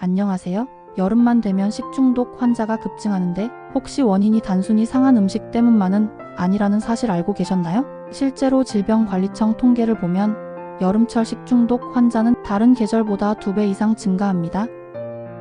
안녕하세요. 여름만 되면 식중독 환자가 급증하는데 혹시 원인이 단순히 상한 음식 때문만은 아니라는 사실 알고 계셨나요? 실제로 질병관리청 통계를 보면 여름철 식중독 환자는 다른 계절보다 2배 이상 증가합니다.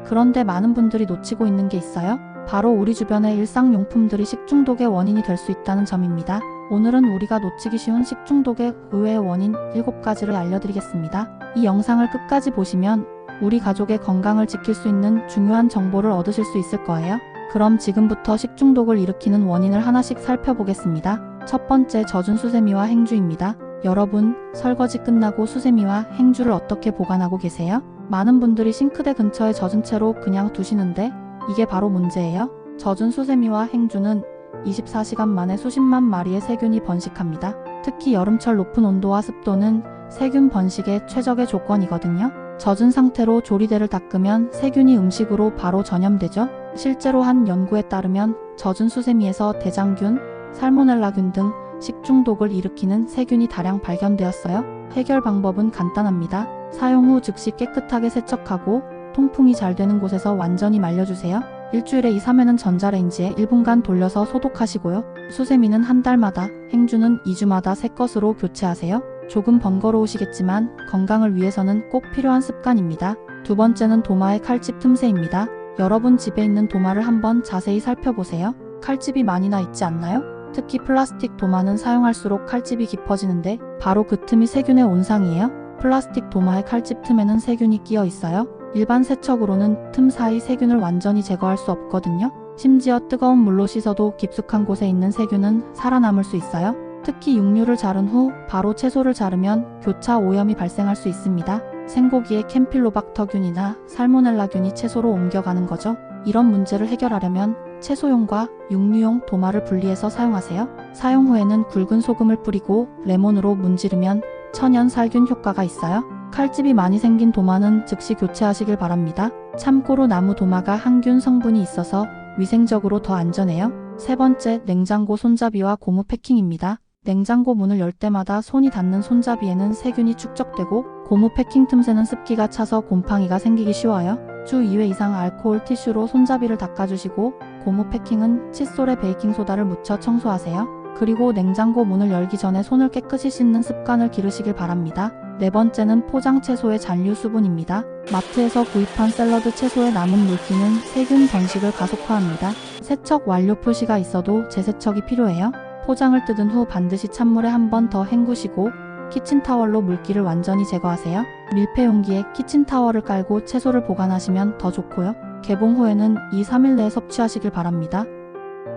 그런데 많은 분들이 놓치고 있는 게 있어요. 바로 우리 주변의 일상용품들이 식중독의 원인이 될 수 있다는 점입니다. 오늘은 우리가 놓치기 쉬운 식중독의 의외의 원인 7가지를 알려드리겠습니다. 이 영상을 끝까지 보시면 우리 가족의 건강을 지킬 수 있는 중요한 정보를 얻으실 수 있을 거예요. 그럼 지금부터 식중독을 일으키는 원인을 하나씩 살펴보겠습니다. 첫 번째, 젖은 수세미와 행주입니다. 여러분, 설거지 끝나고 수세미와 행주를 어떻게 보관하고 계세요? 많은 분들이 싱크대 근처에 젖은 채로 그냥 두시는데 이게 바로 문제예요. 젖은 수세미와 행주는 24시간 만에 수십만 마리의 세균이 번식합니다. 특히 여름철 높은 온도와 습도는 세균 번식의 최적의 조건이거든요. 젖은 상태로 조리대를 닦으면 세균이 음식으로 바로 전염되죠. 실제로 한 연구에 따르면 젖은 수세미에서 대장균, 살모넬라균 등 식중독을 일으키는 세균이 다량 발견되었어요. 해결 방법은 간단합니다. 사용 후 즉시 깨끗하게 세척하고 통풍이 잘 되는 곳에서 완전히 말려주세요. 일주일에 2-3회는 전자레인지에 1분간 돌려서 소독하시고요. 수세미는 한 달마다, 행주는 2주마다 새 것으로 교체하세요. 조금 번거로우시겠지만 건강을 위해서는 꼭 필요한 습관입니다. 두 번째는 도마의 칼집 틈새입니다. 여러분 집에 있는 도마를 한번 자세히 살펴보세요. 칼집이 많이 나 있지 않나요? 특히 플라스틱 도마는 사용할수록 칼집이 깊어지는데 바로 그 틈이 세균의 온상이에요. 플라스틱 도마의 칼집 틈에는 세균이 끼어 있어요. 일반 세척으로는 틈 사이 세균을 완전히 제거할 수 없거든요. 심지어 뜨거운 물로 씻어도 깊숙한 곳에 있는 세균은 살아남을 수 있어요. 특히 육류를 자른 후 바로 채소를 자르면 교차 오염이 발생할 수 있습니다. 생고기에 캠필로박터균이나 살모넬라균이 채소로 옮겨가는 거죠. 이런 문제를 해결하려면 채소용과 육류용 도마를 분리해서 사용하세요. 사용 후에는 굵은 소금을 뿌리고 레몬으로 문지르면 천연 살균 효과가 있어요. 칼집이 많이 생긴 도마는 즉시 교체하시길 바랍니다. 참고로 나무 도마가 항균 성분이 있어서 위생적으로 더 안전해요. 세 번째, 냉장고 손잡이와 고무 패킹입니다. 냉장고 문을 열 때마다 손이 닿는 손잡이에는 세균이 축적되고 고무 패킹 틈새는 습기가 차서 곰팡이가 생기기 쉬워요. 주 2회 이상 알코올 티슈로 손잡이를 닦아주시고 고무 패킹은 칫솔에 베이킹소다를 묻혀 청소하세요. 그리고 냉장고 문을 열기 전에 손을 깨끗이 씻는 습관을 기르시길 바랍니다. 네 번째는 포장 채소의 잔류 수분입니다. 마트에서 구입한 샐러드 채소에 남은 물기는 세균 번식을 가속화합니다. 세척 완료 표시가 있어도 재세척이 필요해요. 포장을 뜯은 후 반드시 찬물에 한 번 더 헹구시고 키친타월로 물기를 완전히 제거하세요. 밀폐 용기에 키친타월을 깔고 채소를 보관하시면 더 좋고요. 개봉 후에는 2-3일 내에 섭취하시길 바랍니다.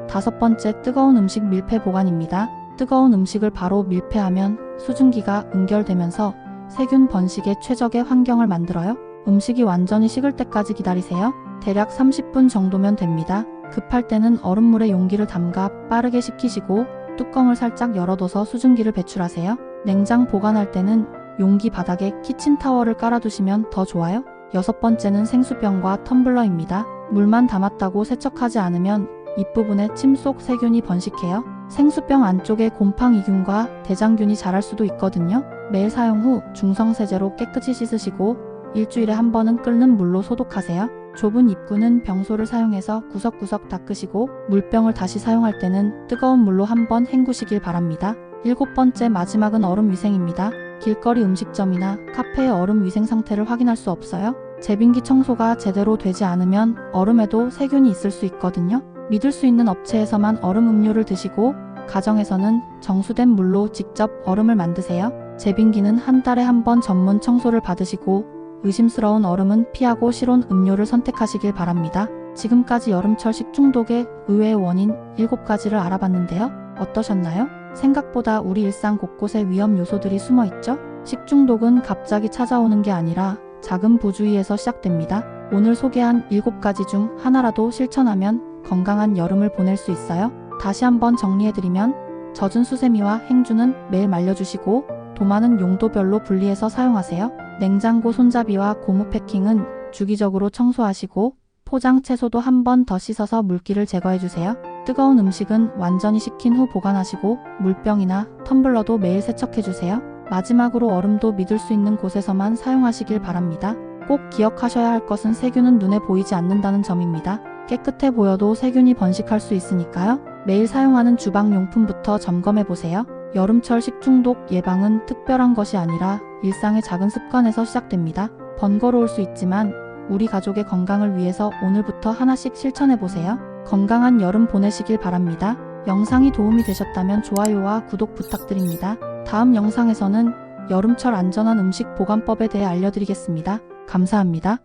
다섯 번째, 뜨거운 음식 밀폐 보관입니다. 뜨거운 음식을 바로 밀폐하면 수증기가 응결되면서 세균 번식의 최적의 환경을 만들어요. 음식이 완전히 식을 때까지 기다리세요. 대략 30분 정도면 됩니다. 급할 때는 얼음물에 용기를 담가 빠르게 식히시고 뚜껑을 살짝 열어둬서 수증기를 배출하세요. 냉장 보관할 때는 용기 바닥에 키친타월을 깔아두시면 더 좋아요. 여섯 번째는 생수병과 텀블러입니다. 물만 담았다고 세척하지 않으면 윗부분에 침 속 세균이 번식해요. 생수병 안쪽에 곰팡이균과 대장균이 자랄 수도 있거든요. 매일 사용 후 중성세제로 깨끗이 씻으시고 일주일에 한 번은 끓는 물로 소독하세요. 좁은 입구는 병소를 사용해서 구석구석 닦으시고 물병을 다시 사용할 때는 뜨거운 물로 한 번 헹구시길 바랍니다. 일곱 번째, 마지막은 얼음 위생입니다. 길거리 음식점이나 카페의 얼음 위생 상태를 확인할 수 없어요. 제빙기 청소가 제대로 되지 않으면 얼음에도 세균이 있을 수 있거든요. 믿을 수 있는 업체에서만 얼음 음료를 드시고 가정에서는 정수된 물로 직접 얼음을 만드세요. 제빙기는 한 달에 한 번 전문 청소를 받으시고 의심스러운 얼음은 피하고 실온 음료를 선택하시길 바랍니다. 지금까지 여름철 식중독의 의외의 원인 7가지를 알아봤는데요. 어떠셨나요? 생각보다 우리 일상 곳곳에 위험 요소들이 숨어 있죠? 식중독은 갑자기 찾아오는 게 아니라 작은 부주의에서 시작됩니다. 오늘 소개한 7가지 중 하나라도 실천하면 건강한 여름을 보낼 수 있어요. 다시 한번 정리해드리면 젖은 수세미와 행주는 매일 말려주시고 도마는 용도별로 분리해서 사용하세요. 냉장고 손잡이와 고무 패킹은 주기적으로 청소하시고 포장 채소도 한 번 더 씻어서 물기를 제거해주세요. 뜨거운 음식은 완전히 식힌 후 보관하시고 물병이나 텀블러도 매일 세척해주세요. 마지막으로 얼음도 믿을 수 있는 곳에서만 사용하시길 바랍니다. 꼭 기억하셔야 할 것은 세균은 눈에 보이지 않는다는 점입니다. 깨끗해 보여도 세균이 번식할 수 있으니까요. 매일 사용하는 주방용품부터 점검해 보세요. 여름철 식중독 예방은 특별한 것이 아니라 일상의 작은 습관에서 시작됩니다. 번거로울 수 있지만 우리 가족의 건강을 위해서 오늘부터 하나씩 실천해 보세요. 건강한 여름 보내시길 바랍니다. 영상이 도움이 되셨다면 좋아요와 구독 부탁드립니다. 다음 영상에서는 여름철 안전한 음식 보관법에 대해 알려드리겠습니다. 감사합니다.